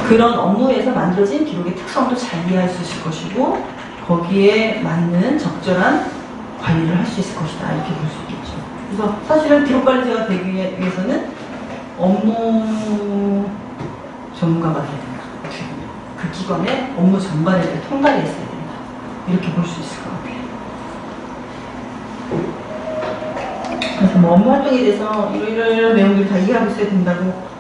그런 업무에서 만들어진 기록의 특성도 잘 이해할 수 있을 것이고 거기에 맞는 적절한 관리를 할 수 있을 것이다 이렇게 볼 수 있겠죠. 그래서 사실은 기록관리자가 되기 위해서는 업무 전문가가 돼야 된다. 그 기관의 업무 전반에 대해 통달이 있어야 된다. 이렇게 볼 수 있을 것 같아요. 그래서 뭐 업무 활동에 대해서 이런 내용들을 다 이해하고 있어야 된다고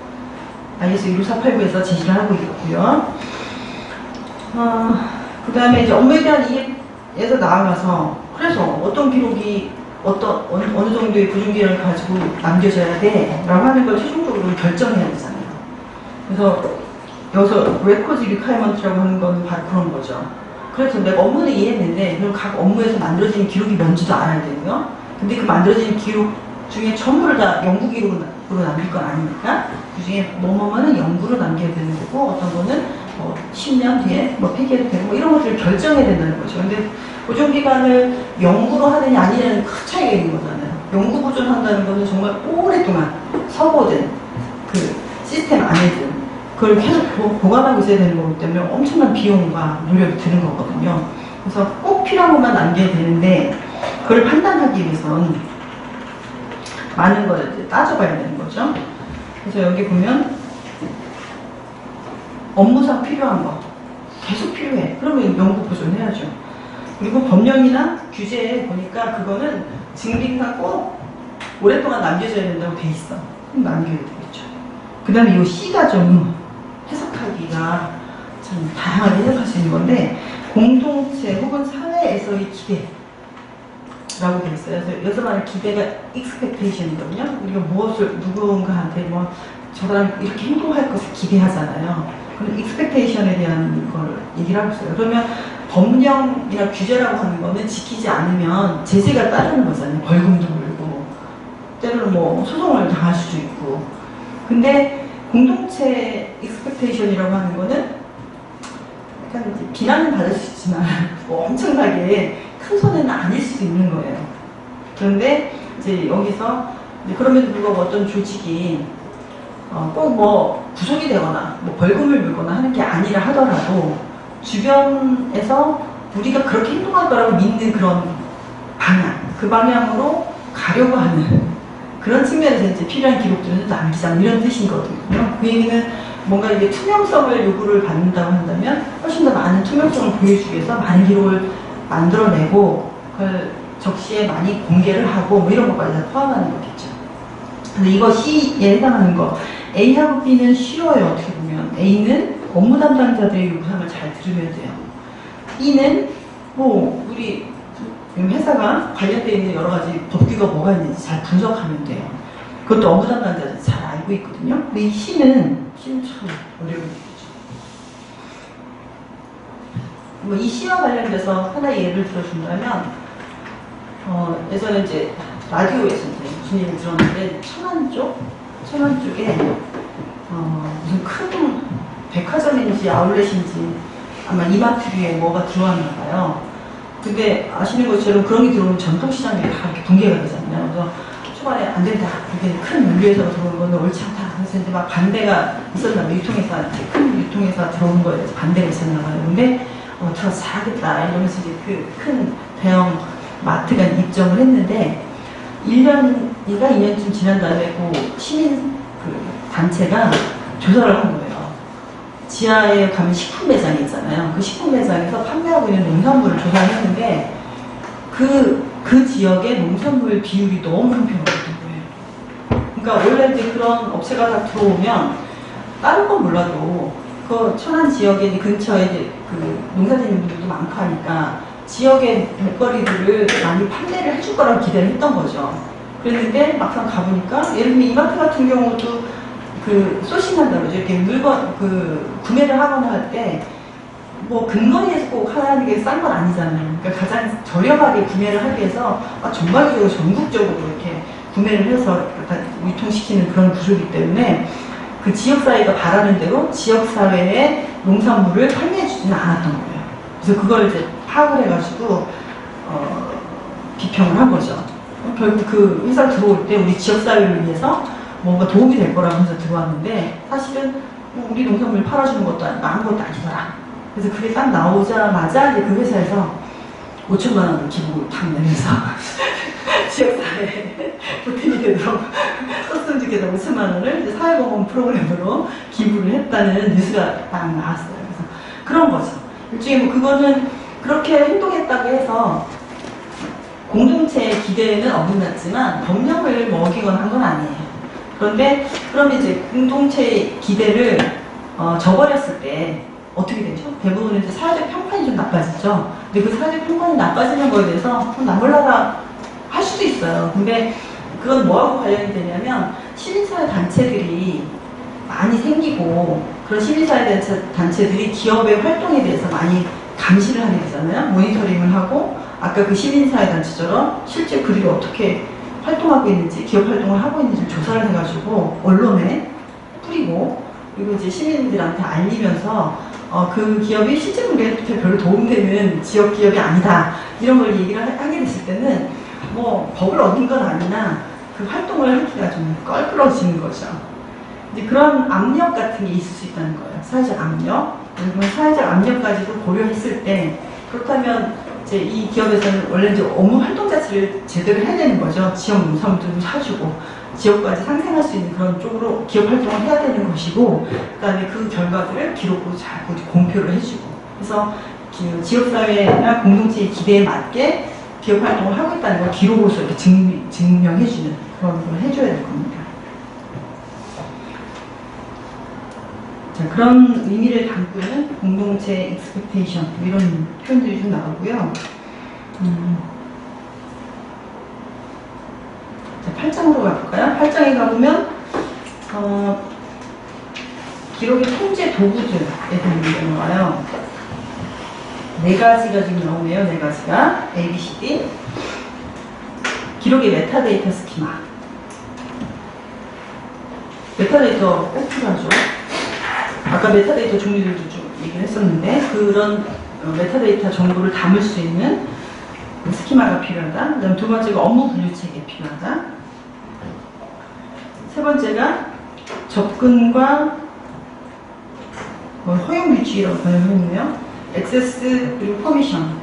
IS 15489에서 제시를 하고 있고요. 그 다음에 이제 업무에 대한 이해에서 나아가서 그래서 어떤 기록이 어느 정도의 구중기를 가지고 남겨져야 돼 라고 하는 걸 최종적으로 결정해야 되잖아요. 그래서 여기서 records requirement라고 하는 건 바로 그런 거죠. 그래서 내가 업무는 이해했는데 그럼 각 업무에서 만들어진 기록이 뭔지도 알아야 되고요. 근데 그 만들어진 기록 중에 전부를 다 연구 기록으로 남길 건 아니니까 그 중에 뭐뭐는 연구로 남겨야 되는 거고 어떤 거는 10년 뒤에 폐기해도 되고 뭐 이런 것들을 결정해야 된다는 거죠. 근데 보존기간을 연구로 하느냐 아니냐는 큰 차이가 있는 거잖아요. 연구 보존한다는 거는 정말 오랫동안 서고든 그 시스템 안에든 그걸 계속 보관하고 있어야 되는 거기 때문에 엄청난 비용과 노력이 드는 거거든요. 그래서 꼭 필요한 것만 남겨야 되는데 그걸 판단하기 위해서는 많은 걸 이제 따져봐야 되는 거죠. 그래서 여기 보면 업무상 필요한 거 계속 필요해. 그러면 연구 보존해야죠. 그리고 법령이나 규제에 보니까 그거는 증빙상 꼭 오랫동안 남겨져야 된다고 돼 있어. 그럼 남겨야 되겠죠. 그 다음에 이 C가 좀 해석하기가 참 다양하게 해석할 수 있는 건데 공동체 혹은 사회에서의 기대라고 되어 있어요. 그래서 여기서 말하는 기대가 expectation이거든요. 우리가 무엇을 누군가한테 저 사람 이렇게 행동할 것을 기대하잖아요. 그런 expectation에 대한 걸 얘기를 하고 있어요. 그러면 법령이나 규제라고 하는 거는 지키지 않으면 제재가 따르는 거잖아요. 벌금도 물고 때로는 소송을 당할 수도 있고. 근데 공동체 expectation이라고 하는 거는 약간 이제 비난은 받을 수 있지만 엄청나게 큰 손해는 아닐 수도 있는 거예요. 그런데 이제 여기서 그럼에도 불구하고 어떤 조직이 꼭 구속이 되거나 벌금을 물거나 하는 게 아니라 하더라도 주변에서 우리가 그렇게 행동할 거라고 믿는 그런 방향, 그 방향으로 가려고 하는 그런 측면에서 이제 필요한 기록들은 남기자 이런 뜻이거든요. 그 얘기는 뭔가 이게 투명성을 요구를 받는다고 한다면 훨씬 더 많은 투명성을 보여주기 위해서 많은 기록을 만들어내고 그걸 적시에 많이 공개를 하고 이런 것까지 다 포함하는 거겠죠. 근데 이거 C에 해당하는 거 A하고 B는 쉬워요. 어떻게 보면 A는 업무 담당자들의 요구사항을 잘 들으면 돼요. B는 우리 회사가 관련되어 있는 여러 가지 법규가 뭐가 있는지 잘 분석하면 돼요. 그것도 업무 담당자들이 잘 알고 있거든요. 근데 이 C는 참 어려운 얘기죠. 이 C와 관련돼서 하나의 예를 들어준다면 예전에 이제 라디오에서 이제 무슨 얘기를 들었는데 천안 쪽에 무슨 큰 백화점인지 아울렛인지 아마 이마트 위에 뭐가 들어왔나 봐요. 근데 아시는 것처럼 그런 게 들어오면 전통시장에 다 이렇게 붕괴가 되잖아요. 그래서 초반에 안 된다. 이게 큰 물류회사가 들어오는 건 옳지 않다. 그래서 이제 막 반대가 있었나 봐요. 큰 유통회사 들어오는 거에 대해서 반대가 있었나 봐요. 근데 들어서 잘하겠다. 이러면서 이제 그 큰 대형 마트가 입점을 했는데 1년인가 2년쯤 지난 다음에 그 시민 단체가 조사를 한 거예요. 지하에 가면 식품 매장이 있잖아요. 그 식품 매장에서 판매하고 있는 농산물을 조사했는데 그 지역의 농산물 비율이 너무 형편없었던 거예요. 그러니까 원래 이제 그런 업체가 다 들어오면 다른 건 몰라도 그 천안 지역에 근처에 이제 그 농사짓는 분들도 많고 하니까 지역의 먹거리들을 많이 판매를 해줄 거라고 기대를 했던 거죠. 그랬는데 막상 가보니까 예를 들면 이마트 같은 경우도 소싱한다고 그러죠. 이렇게 물건, 구매를 하거나 할 때, 근거리에서 꼭 하는 게 싼 건 아니잖아요. 그러니까 가장 저렴하게 구매를 하기 위해서, 전반적으로 전국적으로 이렇게 구매를 해서 유통시키는 그런 구조이기 때문에, 그 지역사회가 바라는 대로 지역사회의 농산물을 판매해주지는 않았던 거예요. 그래서 그걸 이제 파악을 해가지고, 비평을 한 거죠. 결국 그 회사가 들어올 때 우리 지역사회를 위해서 뭔가 도움이 될 거라고 해서 들어왔는데 사실은 우리 농산물 팔아주는 것도 아무것도 아니더라. 그래서 그게 딱 나오자마자 이제 그 회사에서 5천만 원을 기부를 탁 내면서 지역사회에 보탬이 되도록 석성주께서 5천만 원을 이제 사회보험 프로그램으로 기부를 했다는 뉴스가 딱 나왔어요. 그래서 그런 거죠. 일종의 뭐 그거는 그렇게 행동했다고 해서 공동체의 기대는 어긋났지만 법령을 뭐 어기거나 한 건 아니에요. 그런데 그러면 이제 공동체의 기대를 저버렸을 때 어떻게 되죠? 대부분 이제 사회적 평판이 좀 나빠지죠. 근데 그 사회적 평판이 나빠지는 거에 대해서 나 몰라라 할 수도 있어요. 근데 그건 뭐하고 관련이 되냐면 시민사회 단체들이 많이 생기고 그런 시민사회 단체들이 기업의 활동에 대해서 많이 감시를 하게 되잖아요. 모니터링을 하고 아까 그 시민사회 단체처럼 실제 그들이 어떻게 활동하고 있는지 기업 활동을 하고 있는지 조사를 해가지고 언론에 뿌리고 그리고 이제 시민들한테 알리면서 그 기업이 실제 우리한테 별로 도움되는 지역 기업이 아니다 이런 걸 얘기를 하게 됐을 때는 뭐 법을 어긴 건 아니나 그 활동을 하기가 좀 껄끄러워지는 거죠. 이제 그런 압력 같은 게 있을 수 있다는 거예요. 사회적 압력. 그리고 사회적 압력까지도 고려했을 때 그렇다면 이제 이 기업에서는 원래 이제 업무 활동 자체를 제대로 해야 되는 거죠. 지역 농산물들을 사주고 지역까지 상생할 수 있는 그런 쪽으로 기업 활동을 해야 되는 것이고 그다음에 그 결과들을 기록으로 잘 공표를 해주고 그래서 지역사회나 공동체의 기대에 맞게 기업 활동을 하고 있다는 걸 기록으로서 이렇게 증명해주는 그런 걸 해줘야 될 겁니다. 자, 그런 의미를 담고 있는 공동체 expectation 이런 표현들이 좀 나오고요. 자, 8장으로 가볼까요? 8장에 가보면 기록의 통제 도구들에 대한 얘기가 나와요. 네 가지가 지금 나오네요. 네 가지가 A, B, C, D. 기록의 메타데이터 스키마. 메타데이터 꼭 필요하죠. 아까 메타데이터 종류들도 좀 얘기를 했었는데 그런 메타데이터 정보를 담을 수 있는 스키마가 필요하다. 그 다음 두 번째가 업무 분류체계 필요하다. 세 번째가 접근과 허용 규칙이라고 번역했네요. 액세스 그리고 퍼미션.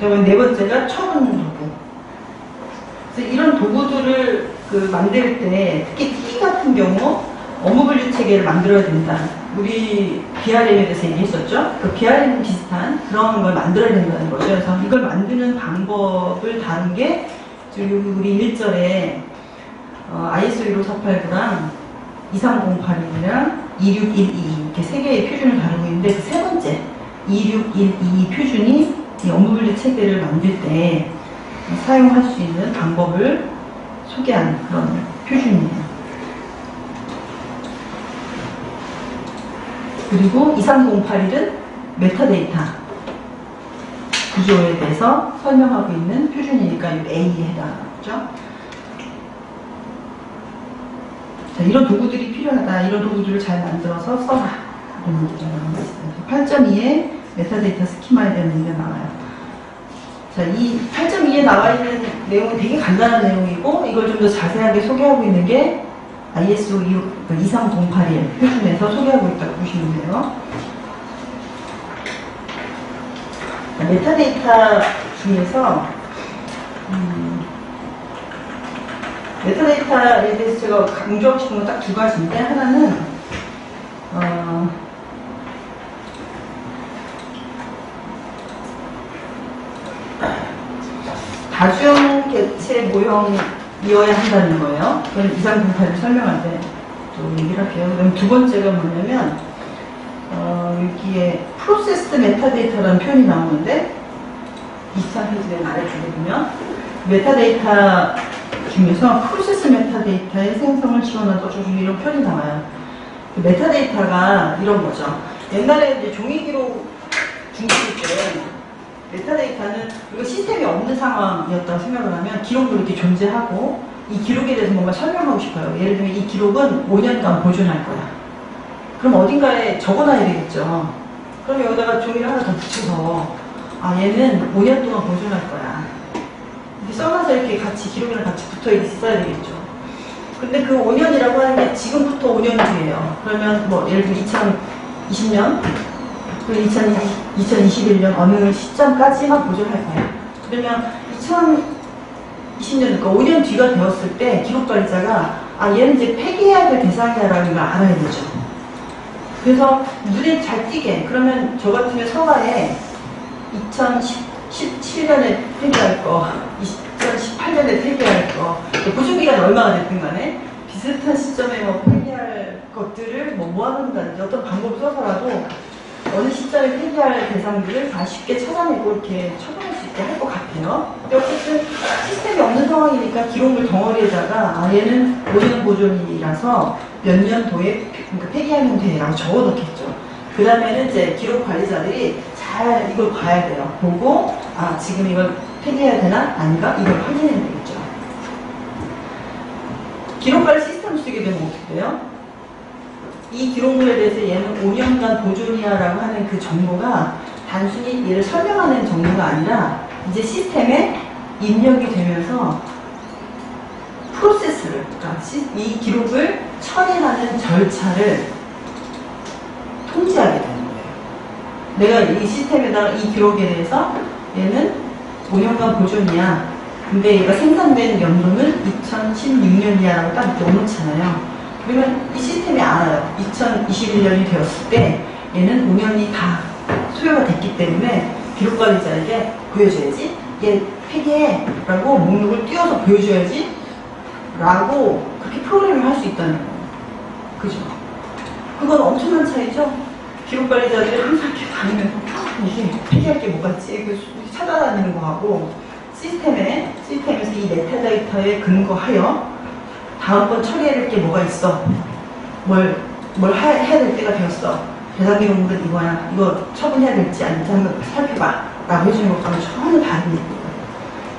그다음에 네 번째가 처분 도구. 그래서 이런 도구들을 만들 때 특히 T 같은 경우 업무 분류 체계를 만들어야 된다. 우리 BRM에 대해서 얘기했었죠. 그 BRM 비슷한 그런 걸 만들어야 된다는 거죠. 그래서 이걸 만드는 방법을 다룬 게 우리 1절에 ISO 15489랑 23081이랑 2612 이렇게 세 개의 표준을 다루고 있는데 그 세 번째 2612 표준이 이 업무 분류 체계를 만들 때 사용할 수 있는 방법을 소개하는 그런 표준이에요. 그리고 23081은 메타데이터 구조에 대해서 설명하고 있는 표준이니까 이 A에 해당하죠. 자, 이런 도구들이 필요하다. 이런 도구들을 잘 만들어서 써라. 이런 얘기가 나와 있어요. 8.2에 메타데이터 스키마에 대한 얘기가 나와요. 자, 이 8.2에 나와 있는 내용은 되게 간단한 내용이고 이걸 좀 더 자세하게 소개하고 있는 게 ISO 23081 표준에서 소개하고 있다고 보시면 돼요. 자, 메타데이터 중에서 메타데이터에 대해서 제가 강조하고 싶은 건 딱 두 가지인데 하나는 다중 개체 모형이어야 한다는 거예요. 그건 23081을 설명할 때 또 얘기를 할게요. 그럼 두 번째가 뭐냐면 여기에 프로세스 메타데이터라는 표현이 나오는데 23페이지에 아래쪽에 보면 메타데이터 중에서 프로세스 메타데이터의 생성을 지원하는 어쩌고 이런 표현이 나와요. 그 메타데이터가 이런 거죠. 옛날에 이제 종이 기록 중심일 때 메타데이터는 이거 시스템이 없는 상황이었다고 생각을 하면 기록도 이렇게 존재하고 이 기록에 대해서 뭔가 설명하고 싶어요. 예를 들면 이 기록은 5년간 보존할 거야. 그럼 어딘가에 적어놔야 되겠죠. 그럼 여기다가 종이를 하나 더 붙여서 얘는 5년 동안 보존할 거야. 이렇게 써놔서 이렇게 같이 기록이랑 같이 붙어 있어야 되겠죠. 근데 그 5년이라고 하는 게 지금부터 5년 뒤예요. 그러면 뭐 예를 들어 2020년, 2021년 어느 시점까지만 보존할 거예요. 그러면 2020년, 그러니까 5년 뒤가 되었을 때 기록관리자가 얘는 이제 폐기해야 될 대상이라는 걸 알아야 되죠. 그래서 눈에 잘 띄게, 그러면 저 같으면 서가에 2017년에 폐기할 거, 2018년에 폐기할 거, 보존기간이 얼마나 됐든 간에 비슷한 시점에 뭐 폐기할 것들을 뭐 모아놓는다든지 어떤 방법을 써서라도 어느 시점에 폐기할 대상들을 다 쉽게 찾아내고 이렇게 처분할 수 있게 할 것 같아요. 근데 어쨌든 시스템이 없는 상황이니까 기록물 덩어리에다가 얘는 5년 보존이라서 몇 년도에 그러니까 폐기하면 돼 라고 적어놓겠죠. 그 다음에는 이제 기록 관리자들이 잘 이걸 봐야 돼요. 보고 지금 이걸 폐기해야 되나 아닌가 이걸 확인해야 되겠죠. 기록관리 시스템을 쓰게 되면 어떻게 돼요? 이 기록물에 대해서 얘는 5년간 보존이야 라고 하는 그 정보가 단순히 얘를 설명하는 정보가 아니라 이제 시스템에 입력이 되면서 프로세스를, 그러니까 이 기록을 처리하는 절차를 통제하게 되는 거예요. 내가 이 시스템에다가 이 기록에 대해서 얘는 5년간 보존이야. 근데 얘가 생산된 연도는 2016년이야 라고 딱 넣어놓잖아요. 그러면 이 시스템이 알아요. 2021년이 되었을 때 얘는 5년이 다 소요가 됐기 때문에 기록관리자에게 보여줘야지. 얘 폐기해 라고 목록을 띄워서 보여줘야지 라고 그렇게 프로그램을 할 수 있다는 거예요. 그죠? 그건 엄청난 차이죠? 기록관리자들이 항상 이렇게 다니면서 이게 폐기할 게 뭐가 있지? 찾아다니는 거하고 시스템에서 이 메타데이터에 근거하여 다음번 처리해야 될 게 뭐가 있어? 뭘 해야 될 때가 되었어. 대상 기록물은 이거야. 이거 처분해야 될지 아닌지 한번 살펴봐. 라고 해주는 것과는 전혀 다른 얘기예요.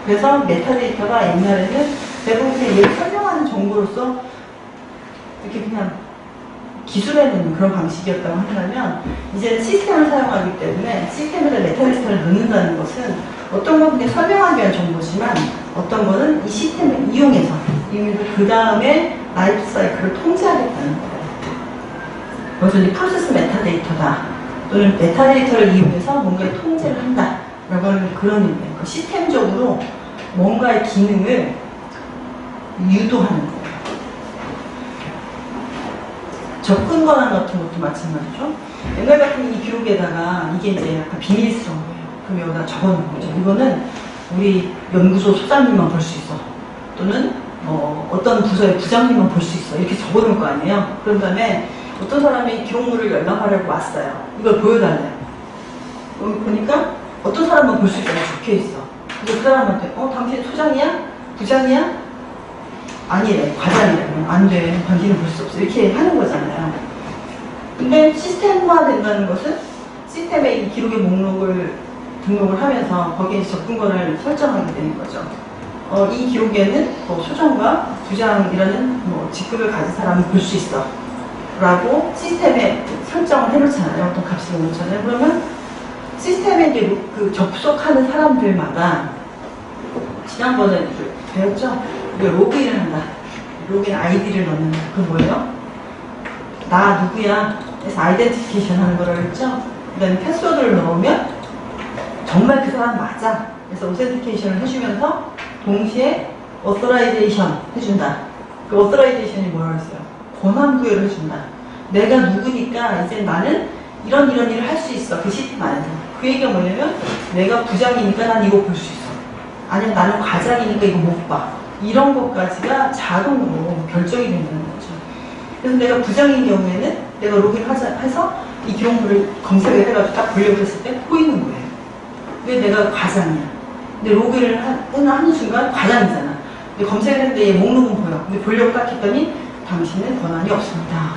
그래서 메타데이터가 옛날에는 대부분 그냥 얘를 설명하는 정보로서 이렇게 그냥 기술해놓는 그런 방식이었다고 한다면 이제는 시스템을 사용하기 때문에 시스템에다 메타데이터를 넣는다는 것은 어떤 건 그냥 설명하기 위한 정보지만 어떤 거는 이 시스템을 이용해서 그 다음에 라이프 사이클을 통제하겠다는 거예요. 그래서 이제 프로세스 메타데이터다 또는 메타데이터를 이용해서 뭔가를 통제를 한다 라고 하는 그런 의미예요. 그러니까 시스템적으로 뭔가의 기능을 유도하는 거예요. 접근 권한 같은 것도 마찬가지죠. 옛날 같은 이 기록에다가 이게 이제 약간 비밀스러운 거예요. 그럼 여기다 적어놓은 거죠. 이거는 우리 연구소 소장님만 볼 수 있어. 또는 어떤 부서의 부장님만 볼 수 있어. 이렇게 적어놓을 거 아니에요. 그런 다음에 어떤 사람이 기록물을 열람하려고 왔어요. 이걸 보여달래요. 보니까 어떤 사람만 볼 수 있다고 적혀있어. 그래서 그 사람한테 당신 소장이야? 부장이야? 아니래. 과장이래. 그러면 안 돼. 당신은 볼 수 없어. 이렇게 하는 거잖아요. 근데 시스템화 된다는 것은 시스템에 이 기록의 목록을 등록을 하면서 거기에 접근권을 설정하게 되는 거죠. 이 기록에는 소장과 부장이라는 직급을 가진 사람이 볼 수 있어. 라고 시스템에 설정을 해놓잖아요. 어떤 값을 넣잖아요. 그러면 시스템에 이제 그 접속하는 사람들마다 지난번에 배웠죠? 우리가 로그인을 한다. 로그인 아이디를 넣는 그 뭐예요? 나 누구야? 그래서 아이덴티피케이션 하는 거라고 했죠? 그 다음에 패스워드를 넣으면 정말 그 사람 맞아. 그래서 오센티케이션을 해주면서 동시에 어서라이제이션 해준다. 그 어서라이제이션이 뭐라고 했어요? 권한 부여를 해준다. 내가 누구니까 이제 나는 이런 일을 할 수 있어. 그 시스템 안에서. 그 얘기가 뭐냐면 내가 부장이니까 난 이거 볼 수 있어. 아니면 나는 과장이니까 이거 못 봐. 이런 것까지가 자동으로 결정이 된다는 거죠. 그래서 내가 부장인 경우에는 내가 로그인해서 이 기록물을 검색을 해가지고 딱 보려고 했을 때 보이는 거예요. 왜 내가 과장이야. 근데 로그인을 하는 순간 과장이잖아. 근데 검색을 했는데 얘 목록은 보여. 근데 보려고 딱 했더니 당신은 권한이 없습니다.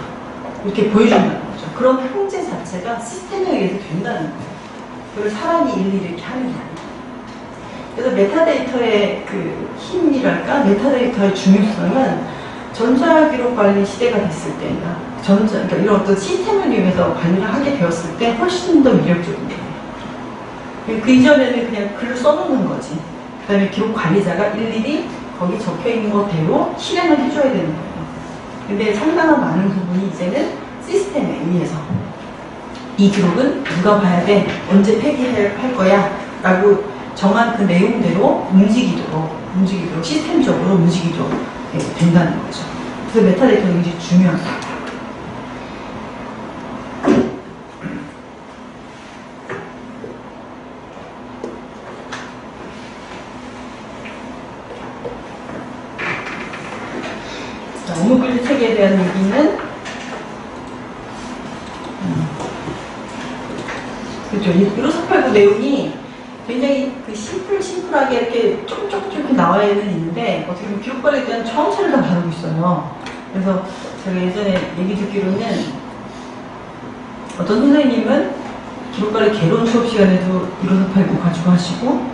이렇게 보여준다는 거죠. 그런 통제 자체가 시스템에 의해서 된다는 거예요. 그걸 사람이 일일이 이렇게 하는 게 아니에요. 그래서 메타데이터의 그 힘이랄까? 메타데이터의 중요성은 전자기록 관리 시대가 됐을 때, 그러니까 이런 어떤 시스템을 이용해서 관리를 하게 되었을 때 훨씬 더 위력적인 거예요. 그 이전에는 그냥 글을 써놓는 거지. 그 다음에 기록 관리자가 일일이 거기 적혀있는 것대로 실행을 해줘야 되는 거예요. 근데 상당한 많은 부분이 이제는 시스템에 의해서 이 기록은 누가 봐야 돼? 언제 폐기할 거야? 라고 정한 그 내용대로 움직이도록 시스템적으로 움직이도록 된다는 거죠. 그래서 메타데이터가 굉장히 중요합니다. 업무분류 체계에 대한 얘기는 그렇죠. 1589 내용이 굉장히 그 심플하게 이렇게 조금 나와야는 있는데 어떻게 보면 기록관리에 대한 전체를 다 다루고 있어요. 그래서 제가 예전에 얘기 듣기로는 어떤 선생님은 기록관리 개론 수업 시간에도 1589 가지고 하시고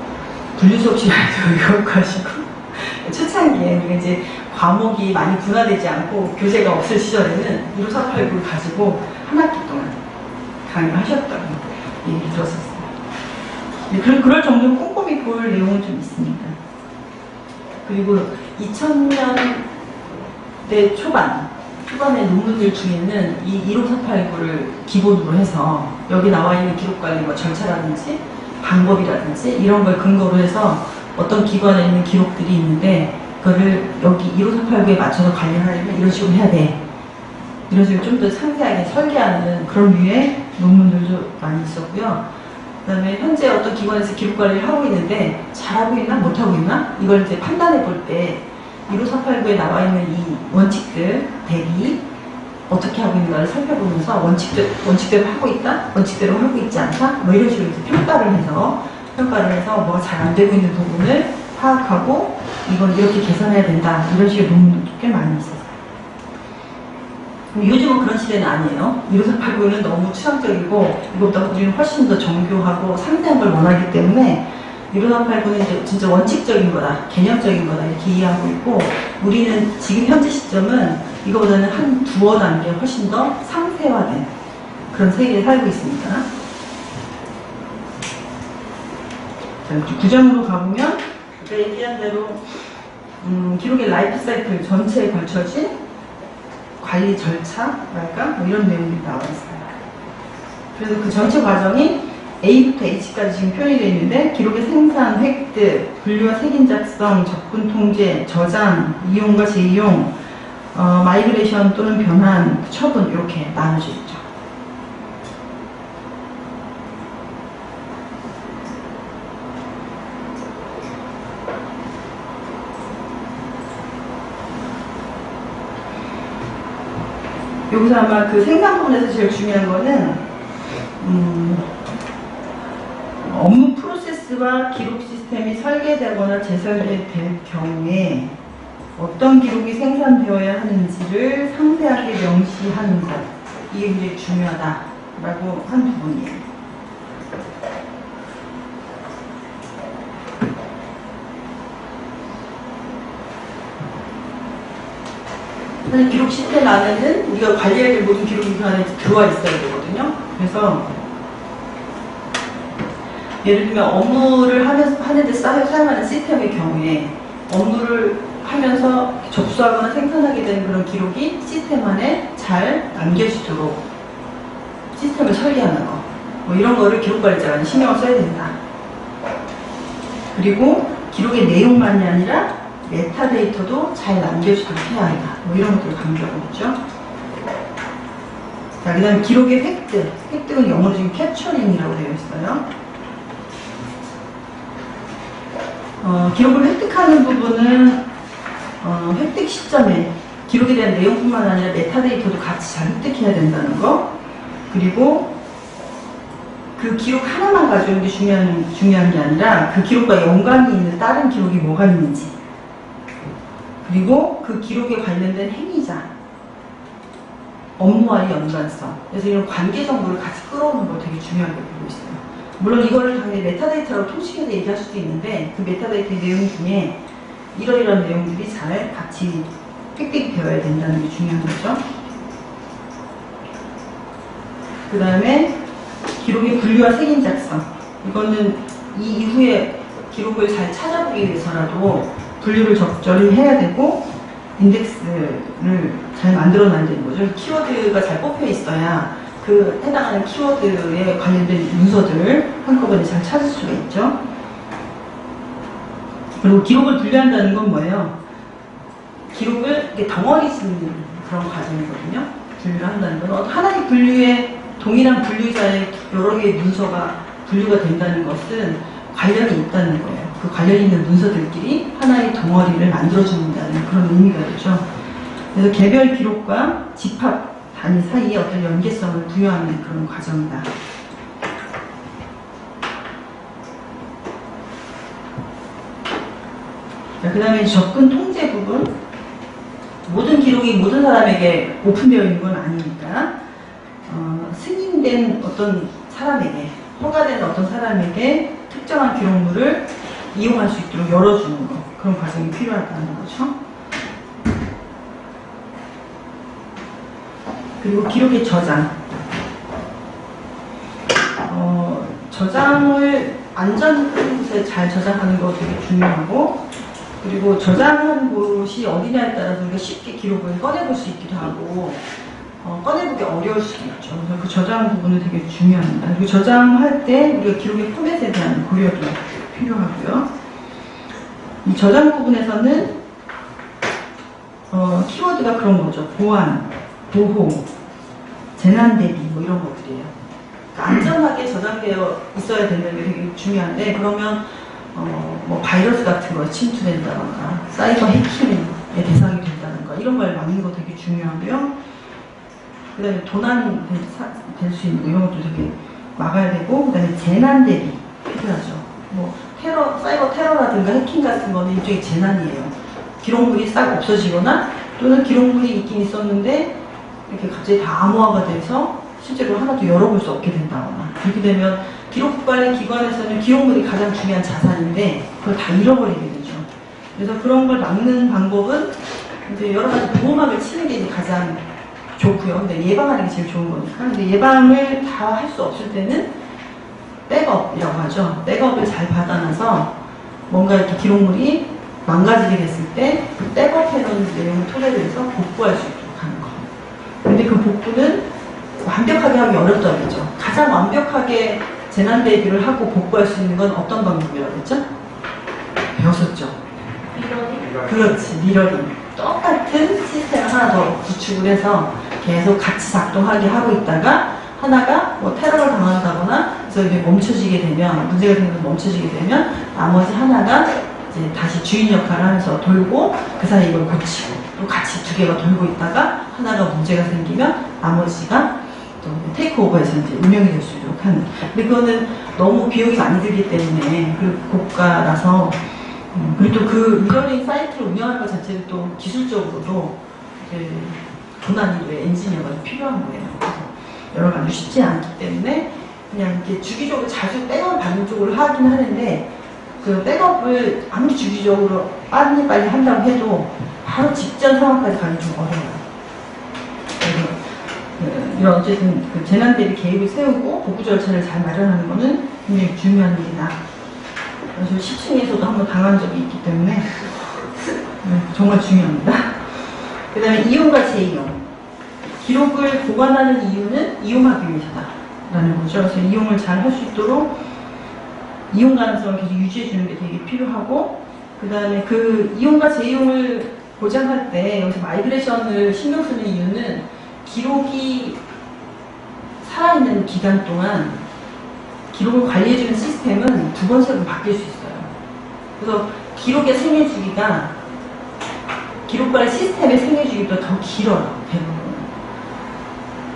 분류 수업 시간에도 이거 하시고 초창기에 우리가 이제 과목이 많이 분화되지 않고 교재가 없을 시절에는 1589를 가지고 한 학기 동안 강의를 하셨다고 얘기 들었었어요. 그럴 정도로 꼼꼼히 볼 내용은 좀 있습니다. 그리고 2000년대 초반의 논문들 중에는 이 15489를 기본으로 해서 여기 나와 있는 기록관리 뭐 절차라든지 방법이라든지 이런 걸 근거로 해서 어떤 기관에 있는 기록들이 있는데 그거를 여기 15489에 맞춰서 관리하려면 이런 식으로 해야 돼. 이런 식으로 좀 더 상세하게 설계하는 그런 류의 논문들도 많이 있었고요. 그 다음에 현재 어떤 기관에서 기록 관리를 하고 있는데 잘하고 있나 못하고 있나 이걸 이제 판단해 볼 때 15489에 나와 있는 이 원칙들 대비 어떻게 하고 있는가를 살펴보면서 원칙대로 하고 있다? 원칙대로 하고 있지 않다? 뭐 이런 식으로 이제 평가를 해서 뭐가 잘 안 되고 있는 부분을 파악하고 이건 이렇게 개선해야 된다. 이런 식의 논문도 꽤 많이 있었어요. 요즘은 그런 시대는 아니에요. 15489는 너무 추상적이고 이것보다 우리는 훨씬 더 정교하고 상세한 걸 원하기 때문에 15489는 이제 진짜 원칙적인 거다, 개념적인 거다 이렇게 이해하고 있고 우리는 지금 현재 시점은 이거보다는 한 두어 단계 훨씬 더 상세화된 그런 세계에 살고 있습니다. 자, 구장으로 가보면 아까 얘기한 대로 기록의 라이프 사이클 전체에 걸쳐진 관리 절차랄까? 뭐 이런 내용들이 나와 있어요. 그래서 그 전체 과정이 A부터 H까지 지금 표현이 되어 있는데 기록의 생산, 획득, 분류와 색인 작성, 접근 통제, 저장, 이용과 재이용, 마이그레이션 또는 변환, 처분 이렇게 나눠져 있죠. 여기서 아마 그 생산 부분에서 제일 중요한 거는 업무 프로세스와 기록 시스템이 설계되거나 재설계될 경우에 어떤 기록이 생산되어야 하는지를 상세하게 명시하는 것 이게 굉장히 중요하다라고 한 부분이에요. 사실 기록 시스템 안에는 우리가 관리해야 될 모든 기록이 그 안에 들어와 있어야 되거든요. 그래서 예를 들면 업무를 하는데 사용하는 시스템의 경우에 업무를 하면서 접수하거나 생산하게 되는 그런 기록이 시스템 안에 잘 남겨지도록 시스템을 설계하는 거. 뭐 이런 거를 기록관리자가 신경을 써야 된다. 그리고 기록의 내용만이 아니라 메타데이터도 잘 남겨주도록 해야 한다. 뭐 이런 것들을 강조하고 있죠. 자, 그 다음에 기록의 획득. 획득은 영어로 지금 캡처링이라고 되어 있어요. 기록을 획득하는 부분은 획득 시점에 기록에 대한 내용뿐만 아니라 메타데이터도 같이 잘 획득해야 된다는 거. 그리고 그 기록 하나만 가지고 중요한 게 아니라 그 기록과 연관이 있는 다른 기록이 뭐가 있는지 그리고 그 기록에 관련된 행위자 업무와의 연관성 그래서 이런 관계 정보를 같이 끌어오는 걸 되게 중요하게 보고 있어요. 물론 이거를 당연히 메타데이터라고 통칭해서 얘기할 수도 있는데 그 메타데이터의 내용 중에 이러이러한 내용들이 잘 같이 획득이 되어야 된다는 게 중요한 거죠. 그 다음에 기록의 분류와 색인 작성 이거는 이 이후에 기록을 잘 찾아보기 위해서라도 분류를 적절히 해야 되고 인덱스를 잘 만들어놔야 되는 거죠. 키워드가 잘 뽑혀 있어야 그 해당하는 키워드에 관련된 문서들을 한꺼번에 잘 찾을 수가 있죠. 그리고 기록을 분류한다는 건 뭐예요? 기록을 이렇게 덩어리 짓는 그런 과정이거든요. 분류를 한다는 건 하나의 분류에 동일한 분류자의 여러 개의 문서가 분류가 된다는 것은 관련이 있다는 거예요. 그 관련 있는 문서들끼리 하나의 덩어리를 만들어준다는 그런 의미가 되죠. 그래서 개별 기록과 집합 단위 사이에 어떤 연계성을 부여하는 그런 과정이다. 그 다음에 접근 통제 부분. 모든 기록이 모든 사람에게 오픈되어 있는 건 아니니까 승인된 어떤 사람에게, 허가된 어떤 사람에게 특정한 기록물을 이용할 수 있도록 열어주는 거, 그런 과정이 필요하다는 거죠. 그리고 기록의 저장. 저장을 안전한 곳에 잘 저장하는 거 되게 중요하고, 그리고 저장한 곳이 어디냐에 따라서 우리가 쉽게 기록을 꺼내볼 수 있기도 하고, 꺼내보기 어려울 수도 있죠. 그래서 그 저장 부분은 되게 중요합니다. 그리고 저장할 때 우리가 기록의 포맷에 대한 고려도 필요하고요. 이 저장 부분에서는 키워드가 그런 거죠. 보안, 보호, 재난 대비 뭐 이런 것들이에요. 그러니까 안전하게 저장되어 있어야 된다는 게 되게 중요한데, 그러면 뭐 바이러스 같은 거에 침투된다던가 사이버 해킹의 대상이 된다던가 이런 걸 막는 거 되게 중요하고요. 그 다음에 도난 될 수 있는 거 이런 것도 되게 막아야 되고, 그 다음에 재난 대비 필요하죠. 뭐 테러, 사이버 테러라든가 해킹 같은 거는 일종의 재난이에요. 기록물이 싹 없어지거나 또는 기록물이 있긴 있었는데 이렇게 갑자기 다 암호화가 돼서 실제로 하나도 열어볼 수 없게 된다거나, 그렇게 되면 기록관리 기관에서는 기록물이 가장 중요한 자산인데 그걸 다 잃어버리게 되죠. 그래서 그런 걸 막는 방법은 이제 여러 가지 보호막을 치는 게 가장 좋고요. 근데 예방하는 게 제일 좋은 거니까. 근데 예방을 다 할 수 없을 때는 백업이라고 하죠. 백업을 잘 받아놔서 뭔가 이렇게 기록물이 망가지게 됐을 때 그 백업해놓은 내용을 토대로 해서 복구할 수 있도록 하는 거. 근데 그 복구는 완벽하게 하기 어렵다고 죠. 가장 완벽하게 재난 대비를 하고 복구할 수 있는 건 어떤 방법이라고 했죠? 배웠었죠. 미러링? 그렇지, 미러링. 똑같은 시스템을 하나 더 구축을 해서 계속 같이 작동하게 하고 있다가 하나가 뭐 테러를 당한다거나 그래서 이게 멈춰지게 되면, 문제가 생겨서 멈춰지게 되면 나머지 하나가 이제 다시 주인 역할을 하면서 돌고 그 사이에 이걸 고치고 또 같이 두 개가 돌고 있다가 하나가 문제가 생기면 나머지가 또 테이크오버해서 이제 운영이 될 수 있도록 하는. 근데 그거는 너무 비용이 많이 들기 때문에, 그리고 고가라서, 그리고 또 그 미러링 사이트를 운영하는 것 자체는 또 기술적으로도 이제 고난이도의 엔지니어가 좀 필요한 거예요. 그래서 여러 가지 쉽지 않기 때문에 그냥 이렇게 주기적으로 자주 백업 받는 쪽으로 하긴 하는데, 그 백업을 아무리 주기적으로 빨리 한다고 해도 바로 직전 상황까지 가기 좀 어려워요. 그래서 이런 어쨌든 그 재난 대비 계획을 세우고 복구 절차를 잘 마련하는 것은 굉장히 중요한 일이다. 그래서 10층에서도 한번 당한 적이 있기 때문에 정말 중요합니다. 그 다음에 이용과 재이용. 기록을 보관하는 이유는 이용하기 위해서다라는 거죠. 그래서 이용을 잘 할 수 있도록 이용 가능성을 계속 유지해 주는 게 되게 필요하고, 그 다음에 그 이용과 재이용을 보장할 때 여기서 마이그레이션을 신경 쓰는 이유는 기록이 살아있는 기간 동안 기록을 관리해주는 시스템은 2번, 3번 바뀔 수 있어요. 그래서 기록의 생애 주기가 기록관리 시스템의 생애 주기보다 더 길어요, 대부분.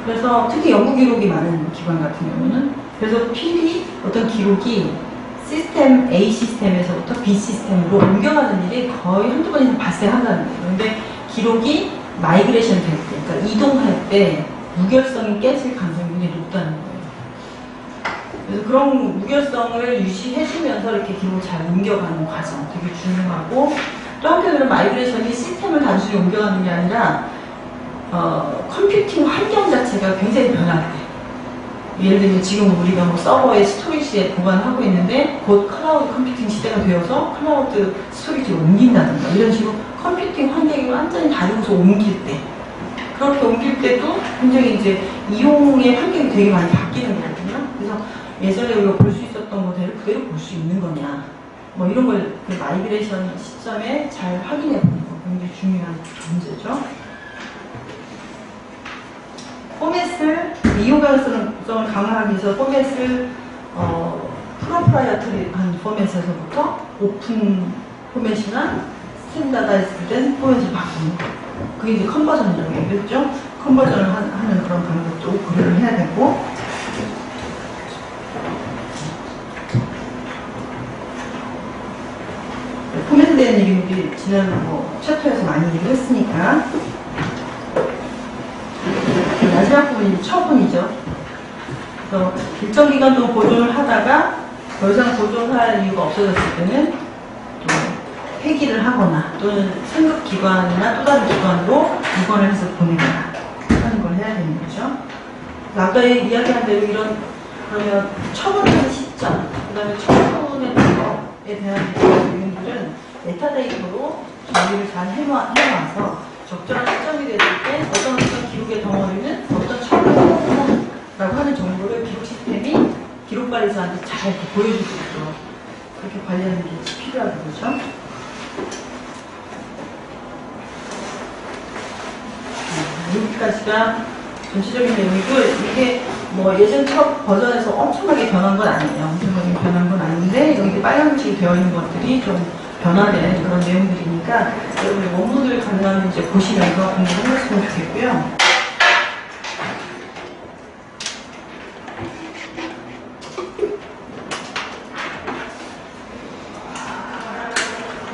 그래서 특히 연구 기록이 많은 기관 같은 경우는, 그래서 필히 어떤 기록이 시스템 A 시스템에서부터 B 시스템으로 옮겨가는 일이 거의 한두 번 이상 발생한다는 거예요. 근데 기록이 마이그레이션 될 때, 그러니까 이동할 때 무결성이 깨질 가능성이 굉장히 높다는 거예요. 그래서 그런 무결성을 유지해주면서 이렇게 기록을 잘 옮겨가는 과정 되게 중요하고, 또 한편으로는 마이그레이션이 시스템을 단순히 옮겨가는 게 아니라 컴퓨팅 환경 자체가 굉장히 변화돼. 예를 들면 지금 우리가 뭐 서버에 스토리지에 보관하고 있는데 곧 클라우드 컴퓨팅 시대가 되어서 클라우드 스토리지로 옮긴다든가 이런 식으로 컴퓨팅 환경이 완전히 다르고서 옮길 때, 그렇게 옮길 때도 굉장히 이제 이용의 환경이 되게 많이 바뀌는 거거든요. 그래서 예전에 우리가 볼 수 있었던 모델을 그대로 볼 수 있는 거냐, 뭐 이런 걸 그 마이그레이션 시점에 잘 확인해 보는 거 굉장히 중요한 문제죠. 포맷을 이용 가능성을 강화하기 위해서 포맷을 프로프라이어터리한 포맷에서부터 오픈 포맷이나 스탠다다이즈된 포맷을 바꾸는 거. 그게 이제 컨버전이라고 얘기했죠. 컨버전을 하는 그런 방법도 고려를 해야 되고, 포맷에 대한 얘기는 우리 지난 챕터에서 많이 얘기를 했으니까. 마지막 부분이 처분이죠. 그래서 일정 기간 동안 보존을 하다가 더 이상 보존할 이유가 없어졌을 때는 또 폐기를 하거나 또는 상급기관이나 또 다른 기관으로 이관을 해서 보내거나 하는 걸 해야 되는 거죠. 아까 이야기한 대로 이런, 그러면 처분하는 시점, 그 다음에 처분의 방법에 대한 내용들은 메타데이터로 정리를 잘 해놔서 적절한 시점이 됐을 때 어떤 기록의 덩어리는 어떤 처분을 했다라고 하는 정보를 기록 시스템이 기록 관리자한테 잘 보여줄 수 있도록 그렇게 관리하는 게 필요하게 되죠. 여기까지가 전체적인 내용이고, 이게 뭐 예전 첫 버전에서 엄청나게 변한 건 아니에요. 엄청나게 변한 건 아닌데 여기 빨간색이 되어 있는 것들이 좀 변화된 그런 내용들이니까 여러분 원문을 가능하면 이제 보시면서 공부를 하셨으면 좋겠고요.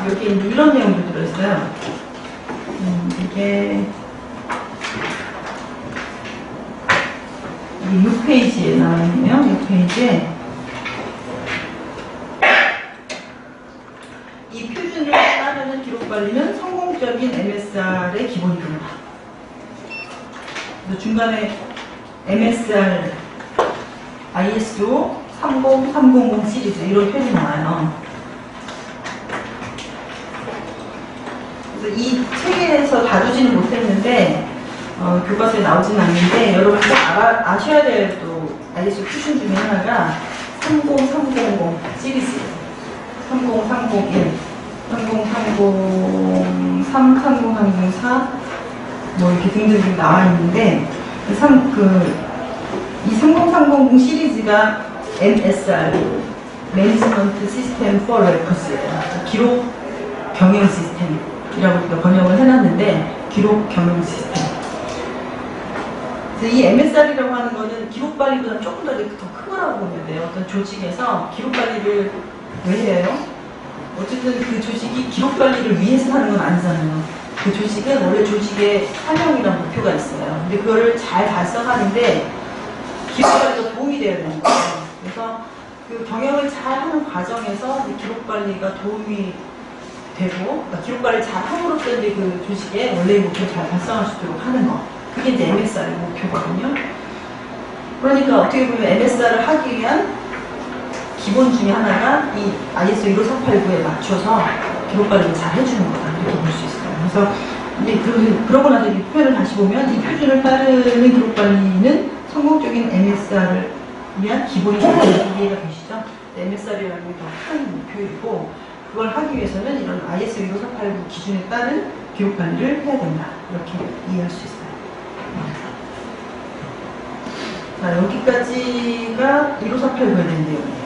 여기 이런 내용도 들어있어요. 이게 6페이지에 나와 있네요. 6페이지에 이 표준을 따르는 기록 관리는 성공적인 MSR의 기본이다. 그래서 중간에 MSR ISO 30300 시리즈 이런 표현이 나와요. 그래서 이 책에서 다루지는 못했는데 교과서에 나오지는 않는데 여러분 꼭 아셔야 될 또 ISO 표준 중에 하나가 30300 시리즈예요. 30301, 3030, 33004, 뭐 이렇게 등등 나와 있는데, 이 3030 시리즈가 MSR, Management System for Records예요. 기록 경영 시스템이라고 우리가 번역을 해놨는데, 기록 경영 시스템. 이 MSR이라고 하는 거는 기록 관리보다 조금 더 크거라고 보면 돼요. 어떤 조직에서 기록 관리를 왜 해요? 어쨌든 그 조직이 기록 관리를 위해서 하는 건 아니잖아요. 그 조직은 원래 조직의 사명이나 목표가 있어요. 근데 그거를 잘 달성하는데 기록 관리가 도움이 돼야 되는 거예요. 그래서 그 경영을 잘 하는 과정에서 기록 관리가 도움이 되고, 그러니까 기록 관리를 잘 함으로써 이제 그 조직의 원래의 목표를 잘 달성할 수 있도록 하는 거. 그게 이제 MSR의 목표거든요. 그러니까 어떻게 보면 MSR을 하기 위한 기본 중에 하나가 이 ISO 15489에 맞춰서 기록 관리를 잘 해주는 거다. 이렇게 볼 수 있어요. 그래서 이제 그러고 나서 이 표현을 다시 보면 이 표준을 따르는 기록 관리는 성공적인 MSR을 위한 기본이다. 이해가 되시죠? MSR이라는 게 더 큰 목표이고, 그걸 하기 위해서는 이런 ISO 15489 기준에 따른 기록 관리를 해야 된다. 이렇게 이해할 수 있어요. 자, 여기까지가 15489에 대한 내용이에요.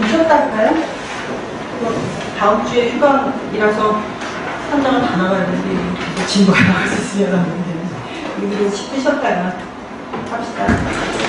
쉬었다 할까요? 다음 주에 휴강이라서 현장을 다 나가야 되는데 진도가 나갈 수 있으려나 모르겠는데 여기로 10분 쉬었다가 합시다.